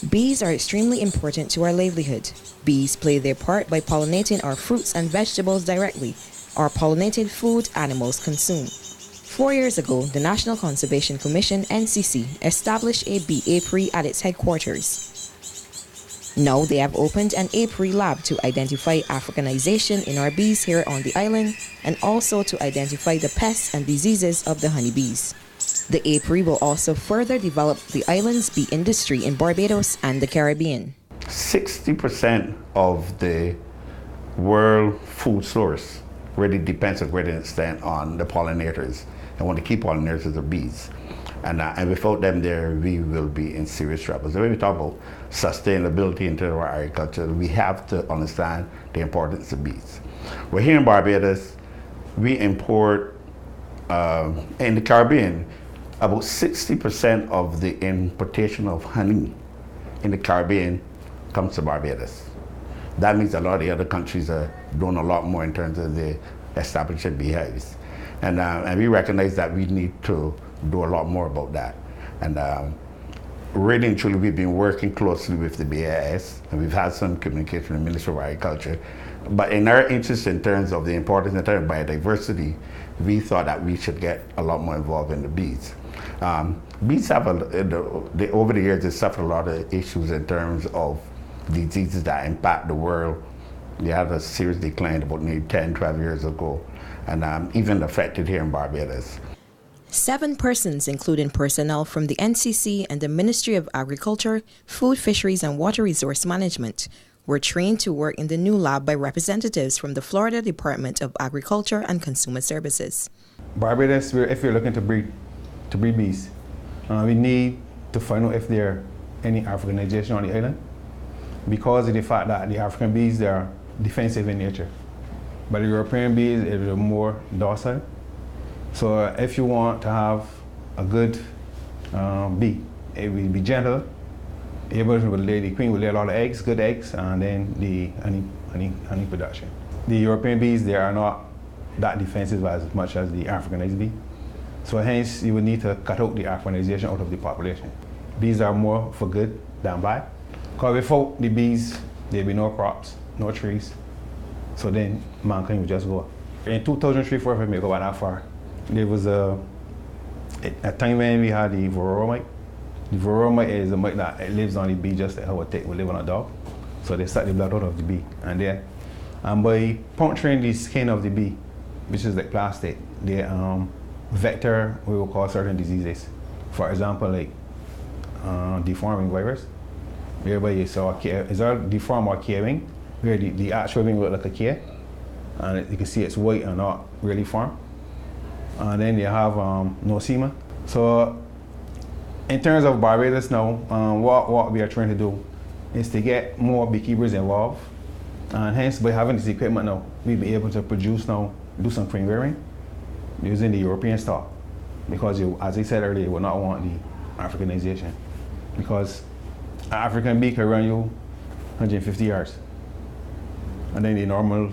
Bees are extremely important to our livelihood. Bees play their part by pollinating our fruits and vegetables directly, or pollinated food animals consume. 4 years ago, the National Conservation Commission (NCC) established a bee apiary at its headquarters. Now they have opened an apiary lab to identify Africanization in our bees here on the island, and also to identify the pests and diseases of the honeybees. The apiary will also further develop the island's bee industry in Barbados and the Caribbean. 60% of the world food source really depends to a great extent on the pollinators. And one of the key pollinators are bees. And without them there, we will be in serious trouble. So when we talk about sustainability into our agriculture, we have to understand the importance of bees. We're here in Barbados, we import, in the Caribbean, about 60% of the importation of honey in the Caribbean comes to Barbados. That means a lot of the other countries are doing a lot more in terms of the establishing beehives. And we recognize that we need to do a lot more about that. And really and truly, we've been working closely with the BIS, and we've had some communication with the Ministry of Agriculture. But in our interest in terms of the importance in terms of biodiversity, we thought that we should get a lot more involved in the bees. Bees have, over the years, they suffered a lot of issues in terms of diseases that impact the world. They had a serious decline about maybe 10, 12 years ago, and even affected here in Barbados. 7 persons, including personnel from the NCC and the Ministry of Agriculture, Food, Fisheries and Water Resource Management, were trained to work in the new lab by representatives from the Florida Department of Agriculture and Consumer Services. Barbados, if you're looking to breed bees, we need to find out if there are any Africanization on the island, because of the fact that the African bees, they are defensive in nature, but the European bees are more docile. So if you want to have a good bee, it will be gentle, able to lay, the queen will lay a lot of eggs, good eggs, and then the honey production. The European bees, they are not that defensive as much as the Africanized bee. So hence, you would need to cut out the Africanization out of the population. Bees are more for good than bad. Because without the bees, there'd be no crops, no trees. So then mankind would just go. In 2003, if we go back that far, there was a time when we had the varroa mite. The varroa mite is a mite that it lives on the bee just like how a tick would live on a dog. So they suck the blood out of the bee. And by puncturing the skin of the bee, which is like plastic, they vector we will call certain diseases. For example, like deforming virus. Whereby you saw it's all deformed or K-wing, where the actual wing look like a K, and you can see it's white and not really formed. And then you have nosema. So in terms of Barbados now, what we are trying to do is to get more beekeepers involved, and hence by having this equipment now, we'll be able to produce now, do some queen rearing using the European stock, because you, as I said earlier, you will not want the Africanization, because an African bee can run you 150 yards, and then the normal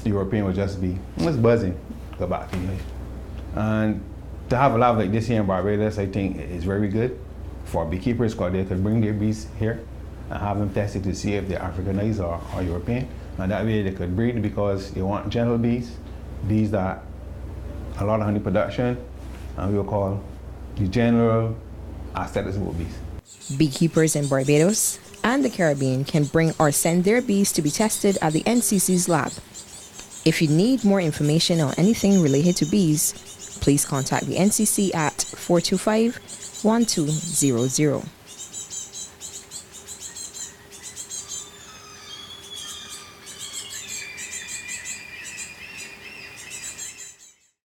European will just be just buzzing, go back to you. And to have a lab like this here in Barbados, I think is very good for beekeepers, because they could bring their bees here and have them tested to see if they're Africanized or European, and that way they could breed, because they want gentle bees, bees that a lot of honey production, and we will call the general aesthetics of bees. Beekeepers in Barbados and the Caribbean can bring or send their bees to be tested at the NCC's lab. If you need more information on anything related to bees, please contact the NCC at 425-1200.